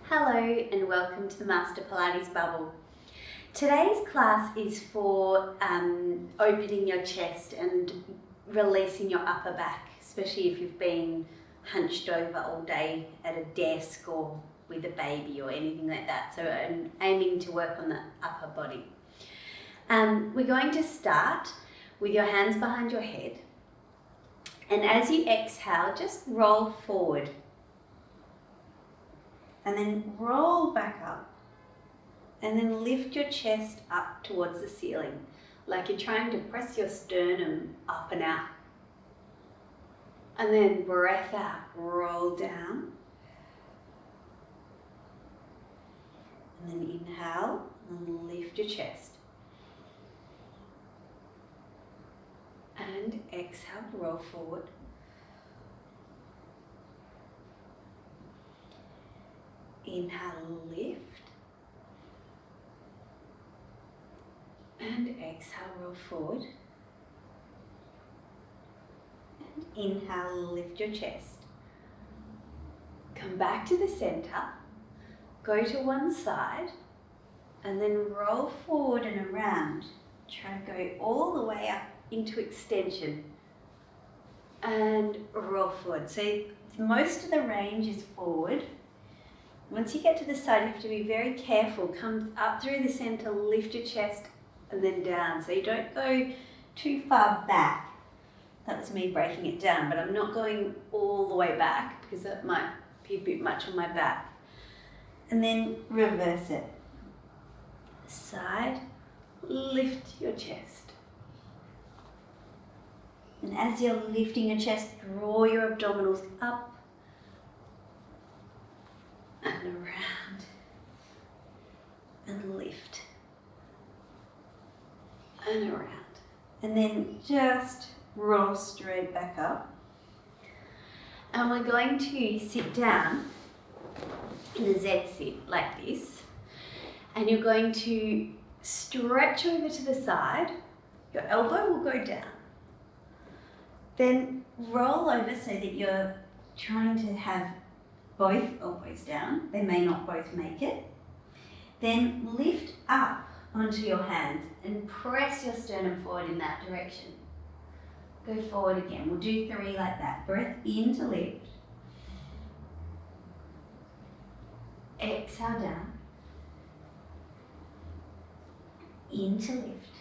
Hello and welcome to the Master Pilates Bubble. Today's class is for opening your chest and releasing your upper back, especially if you've been hunched over all day at a desk or with a baby or anything like that. So I'm aiming to work on the upper body. We're going to start with your hands behind your head, and as you exhale, just roll forward. And then roll back up, and then lift your chest up towards the ceiling, like you're trying to press your sternum up and out. And then breath out, roll down. And then inhale and lift your chest. And exhale, roll forward. Inhale, lift, and exhale, roll forward, and inhale, lift your chest. Come back to the center, go to one side, and then roll forward and around. Try to go all the way up into extension, and roll forward. So most of the range is forward. Once you get to the side, you have to be very careful. Come up through the center, lift your chest, and then down. So you don't go too far back. That was me breaking it down, but I'm not going all the way back because that might be a bit much on my back. And then reverse it. Side, lift your chest. And as you're lifting your chest, draw your abdominals up and around, and lift, and around. And then just roll straight back up. And we're going to sit down in a Z sit like this. And you're going to stretch over to the side. Your elbow will go down. Then roll over so that you're trying to have both elbows down. They may not both make it. Then lift up onto your hands and press your sternum forward in that direction. Go forward again. We'll do 3 like that. Breath in to lift. Exhale down. In to lift.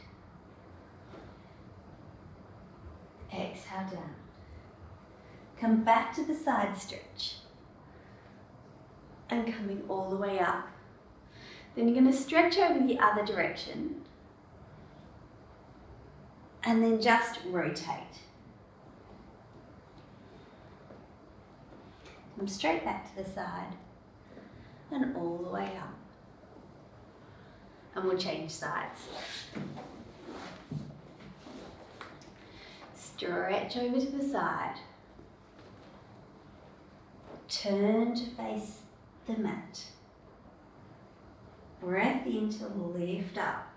Exhale down. Come back to the side stretch. And coming all the way up. Then you're going to stretch over the other direction and then just rotate. Come straight back to the side and all the way up. And we'll change sides. Stretch over to the side. Turn to face the mat. Breath in to lift up.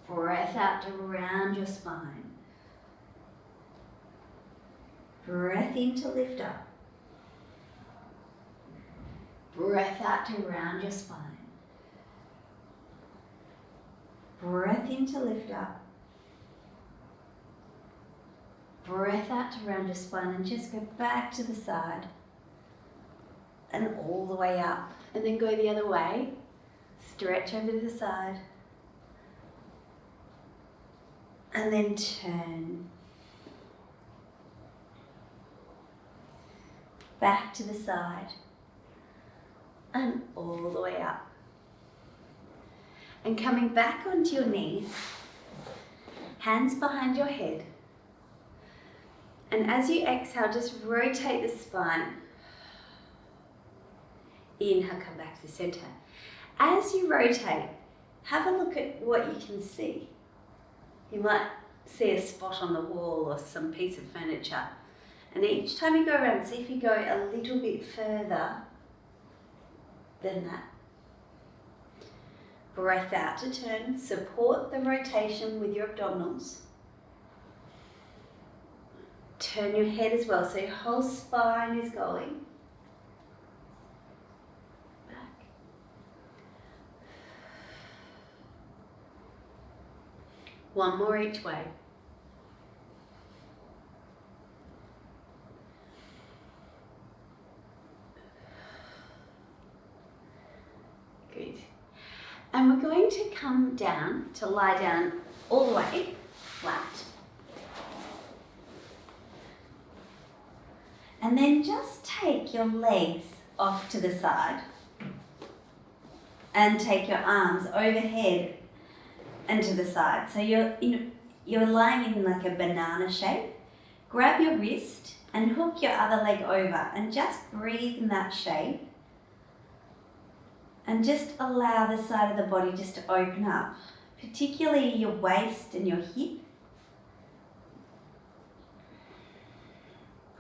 Breath out to round your spine. Breath in to lift up. Breath out to round your spine. Breath in to lift up. Breath out to round your spine, and just go back to the side and all the way up. And then go the other way. Stretch over to the side. And then turn. Back to the side. And all the way up. And coming back onto your knees. Hands behind your head. And as you exhale, just rotate the spine. Inhale, come back to the center. As you rotate, have a look at what you can see. You might see a spot on the wall or some piece of furniture. And each time you go around, see if you go a little bit further than that. Breath out to turn. Support the rotation with your abdominals. Turn your head as well, so your whole spine is going. One more each way. Good. And we're going to come down to lie down all the way flat. And then just take your legs off to the side and take your arms overhead and to the side. So you're lying in like a banana shape. Grab your wrist and hook your other leg over and just breathe in that shape. And just allow the side of the body just to open up, particularly your waist and your hip.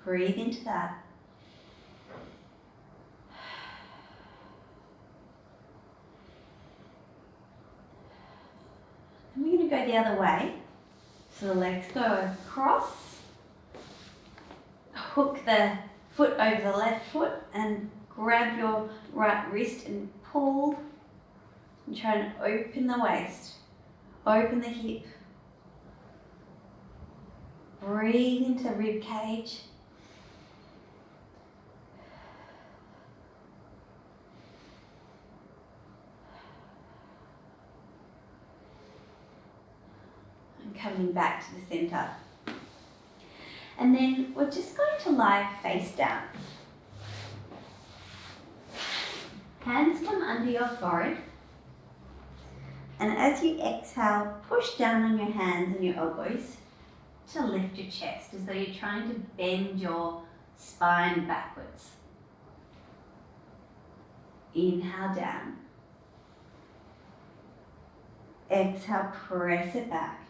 Breathe into that. And we're going to go the other way. So the legs go across. Hook the foot over the left foot and grab your right wrist and pull. And try and open the waist. Open the hip. Breathe into the rib cage. Coming back to the center. And then we're just going to lie face down. Hands come under your forehead. And as you exhale, push down on your hands and your elbows to lift your chest as though you're trying to bend your spine backwards. Inhale down. Exhale, press it back.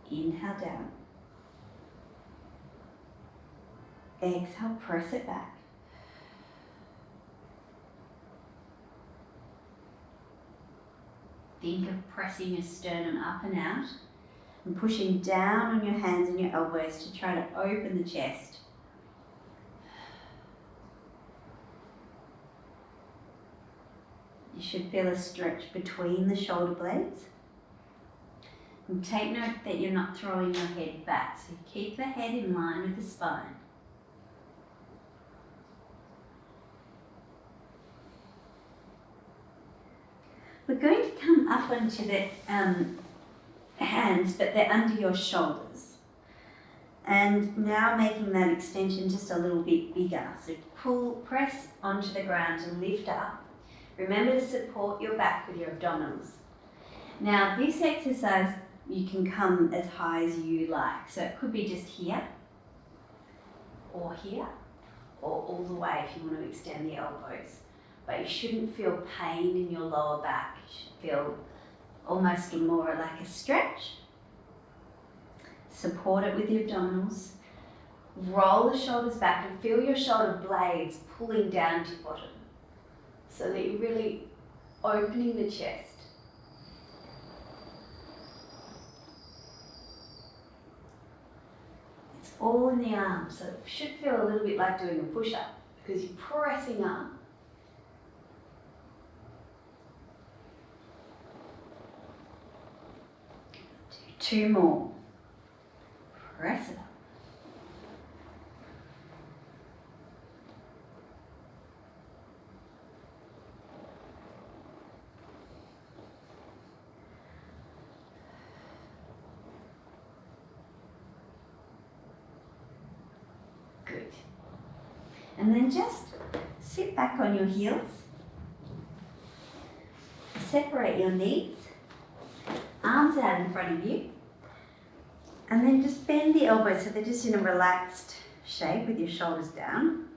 Inhale down. Exhale, press it back. Think of pressing your sternum up and out and pushing down on your hands and your elbows to try to open the chest. You should feel a stretch between the shoulder blades. And take note that you're not throwing your head back, so keep the head in line with the spine. We're going to come up onto the hands, but they're under your shoulders. And now making that extension just a little bit bigger. So press onto the ground to lift up. Remember to support your back with your abdominals. Now this exercise, you can come as high as you like. So it could be just here, or all the way if you want to extend the elbows. But you shouldn't feel pain in your lower back. You should feel almost more like a stretch. Support it with your abdominals. Roll the shoulders back and feel your shoulder blades pulling down to your bottom so that you're really opening the chest. All in the arms, so it should feel a little bit like doing a push-up because you're pressing up. Do 2 more. Press it up. Good. And then just sit back on your heels. Separate your knees. Arms out in front of you. And then just bend the elbows so they're just in a relaxed shape with your shoulders down.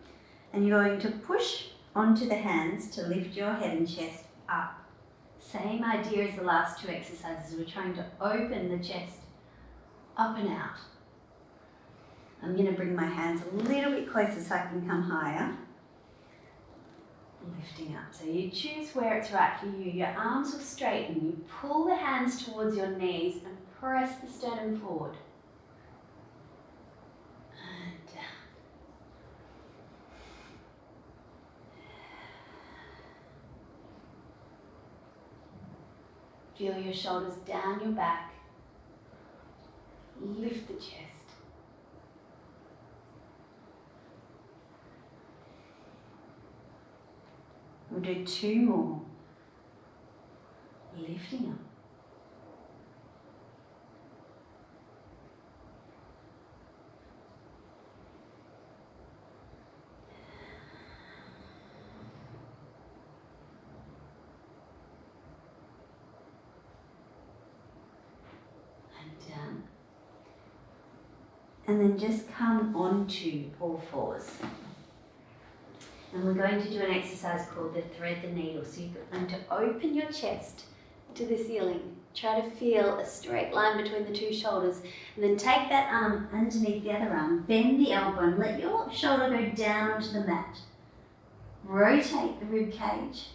And you're going to push onto the hands to lift your head and chest up. Same idea as the last 2 exercises. We're trying to open the chest up and out. I'm going to bring my hands a little bit closer so I can come higher. Lifting up. So you choose where it's right for you. Your arms will straighten. You pull the hands towards your knees and press the sternum forward. And down. Feel your shoulders down your back. Lift the chest. We'll do 2 more. Lifting up. And down. And then just come onto all fours. And we're going to do an exercise called the thread the needle. So you're going to open your chest to the ceiling. Try to feel a straight line between the 2 shoulders. And then take that arm underneath the other arm. Bend the elbow and let your shoulder go down onto the mat. Rotate the rib cage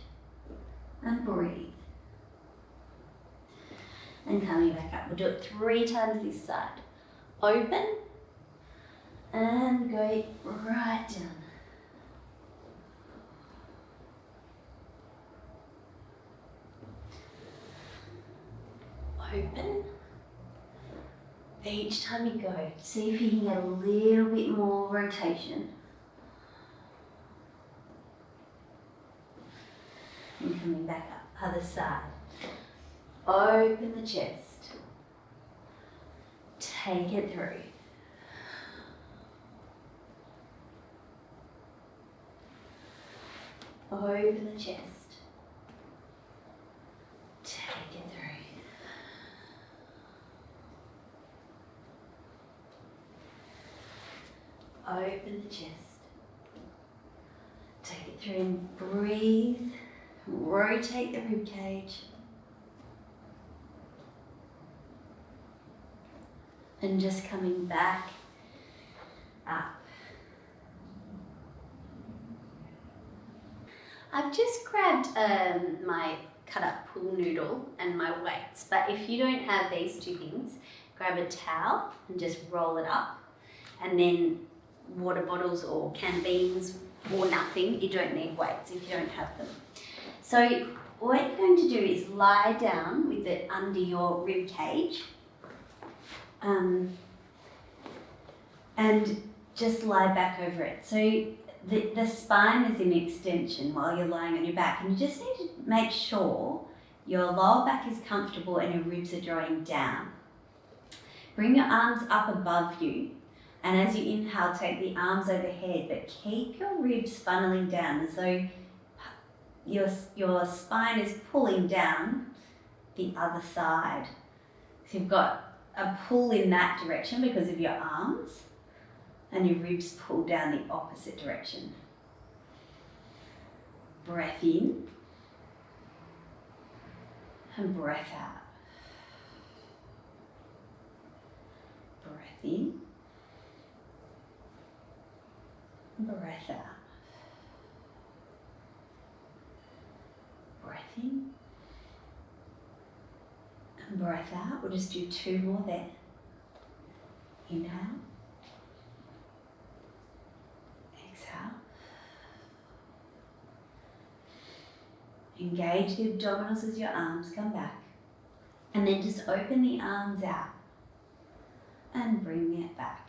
and breathe. And coming back up. We'll do it 3 times this side. Open and go right down. Open. Each time you go, see if you can get a little bit more rotation. And coming back up, other side. Open the chest. Take it through. Open the chest. Take it through. Open the chest. Take it through and breathe. Rotate the rib cage. And just coming back up. I've just grabbed my cut up pool noodle and my weights, but if you don't have these 2 things, grab a towel and just roll it up, and then water bottles or canned beans or nothing. You don't need weights if you don't have them. So what you're going to do is lie down with it under your rib cage, and just lie back over it. So the spine is in extension while you're lying on your back, and you just need to make sure your lower back is comfortable and your ribs are drawing down. Bring your arms up above you, and as you inhale, take the arms overhead, but keep your ribs funneling down as though your spine is pulling down the other side. So you've got a pull in that direction because of your arms, and your ribs pull down the opposite direction. Breath in and breath out. Breath in, breath out. Breath in and breath out. We'll just do 2 more there. Inhale. Exhale. Engage the abdominals as your arms come back. And then just open the arms out and bring it back.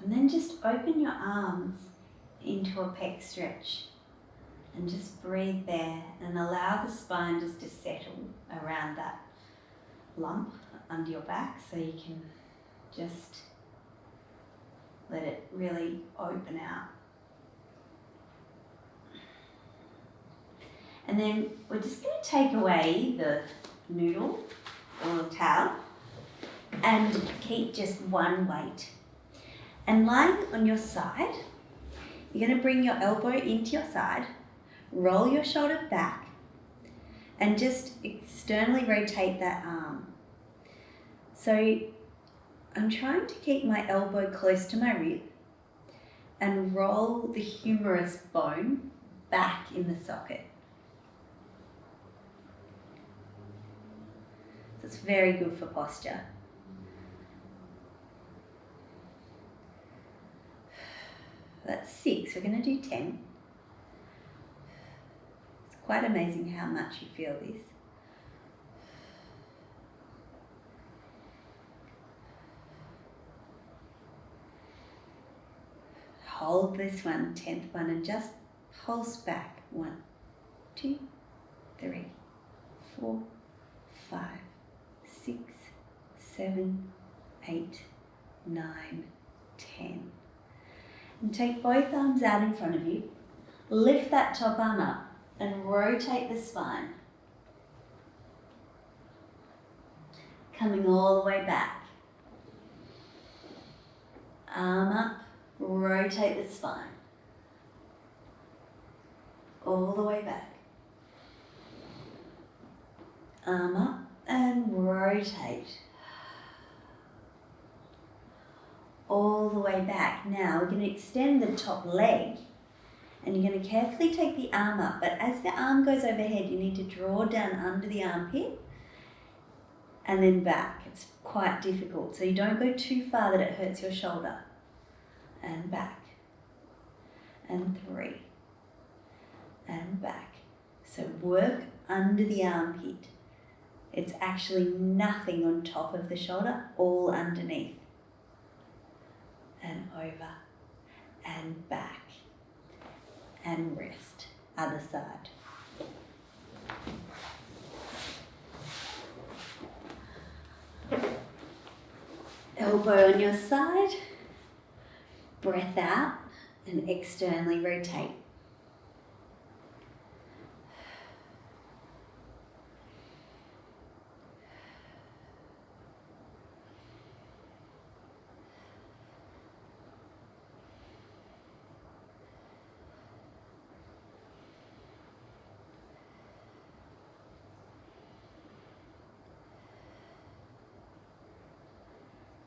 And then just open your arms into a pec stretch and just breathe there and allow the spine just to settle around that lump under your back, so you can just let it really open out. And then we're just going to take away the noodle or towel and keep just one weight. And lying on your side, you're going to bring your elbow into your side, roll your shoulder back, and just externally rotate that arm. So I'm trying to keep my elbow close to my rib, and roll the humerus bone back in the socket. So it's very good for posture. That's 6. We're going to do 10. It's quite amazing how much you feel this. Hold this one, 10th one, and just pulse back. 1, 2, 3, 4, 5, 6, 7, 8, 9, 10. And take both arms out in front of you. Lift that top arm up and rotate the spine. Coming all the way back. Arm up, rotate the spine. All the way back. Arm up and rotate. All the way back. Now we're going to extend the top leg and you're going to carefully take the arm up, but as the arm goes overhead you need to draw down under the armpit and then back. It's quite difficult, so you don't go too far that it hurts your shoulder. And back, and 3, and back. So work under the armpit. It's actually nothing on top of the shoulder, all underneath. And over, and back, and rest. Other side. Elbow on your side. Breath out and externally rotate.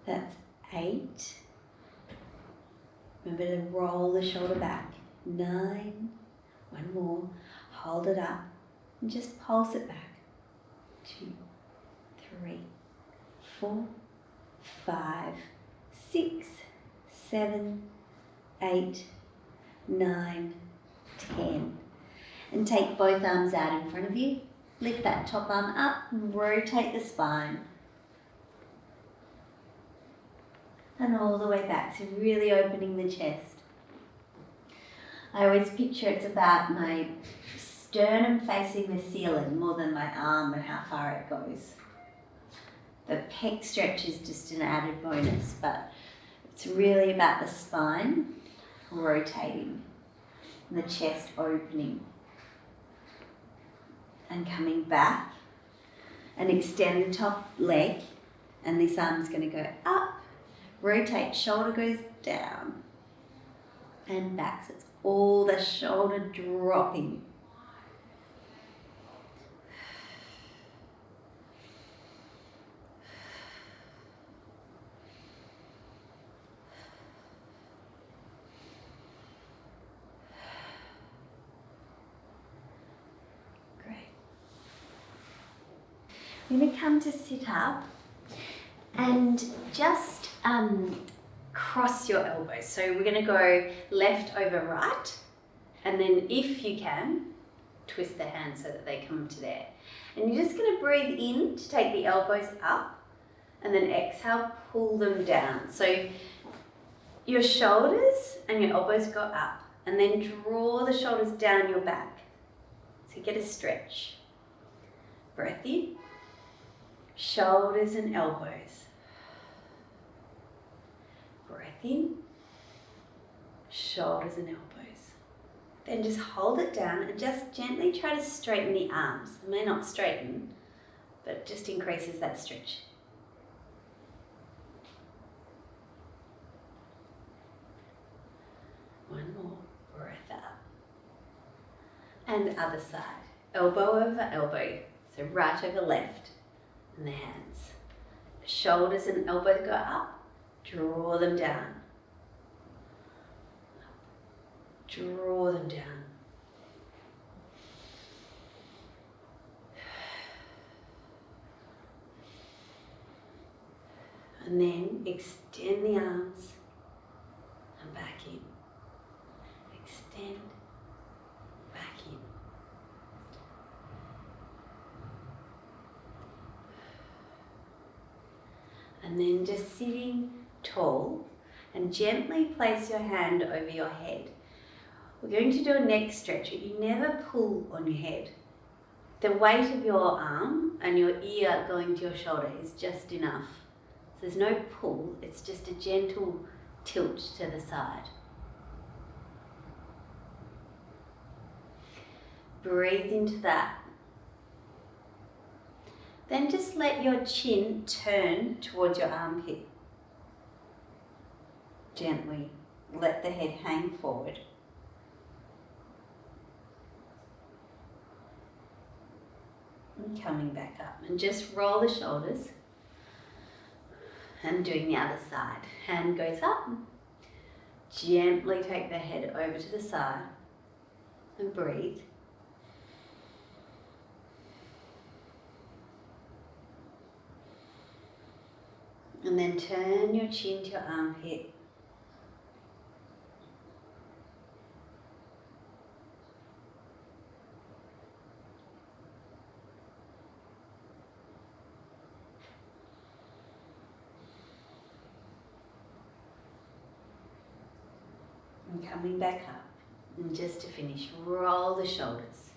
That's 8. Remember to roll the shoulder back. 9. One more. Hold it up and just pulse it back. 2, 3, 4, 5, 6, 7, 8, 9, 10. And take both arms out in front of you. Lift that top arm up and rotate the spine. And all the way back, so really opening the chest. I always picture it's about my sternum facing the ceiling more than my arm and how far it goes. The pec stretch is just an added bonus, but it's really about the spine rotating and the chest opening and coming back, and extend the top leg, and this arm's going to go up. Rotate, shoulder goes down and back. So it's all the shoulder dropping. Great. I'm going to come to sit up and just cross your elbows. So we're going to go left over right, and then if you can, twist the hands so that they come to there. And you're just going to breathe in to take the elbows up, and then exhale, pull them down. So your shoulders and your elbows go up, and then draw the shoulders down your back. So get a stretch. Breath in, shoulders and elbows. Breath in, shoulders and elbows. Then just hold it down and just gently try to straighten the arms. It may not straighten, but it just increases that stretch. One more, breath out. And the other side, elbow over elbow. So right over left, and the hands. Shoulders and elbows go up. Draw them down. Draw them down. And then extend the arms and back in. Extend, back in. And then just sitting tall and gently place your hand over your head. We're going to do a neck stretch. You never pull on your head. The weight of your arm and your ear going to your shoulder is just enough. So there's no pull, it's just a gentle tilt to the side. Breathe into that. Then just let your chin turn towards your armpit. Gently let the head hang forward. And coming back up. And just roll the shoulders. And doing the other side. Hand goes up. Gently take the head over to the side. And breathe. And then turn your chin to your armpit. And coming back up. And just to finish, roll the shoulders.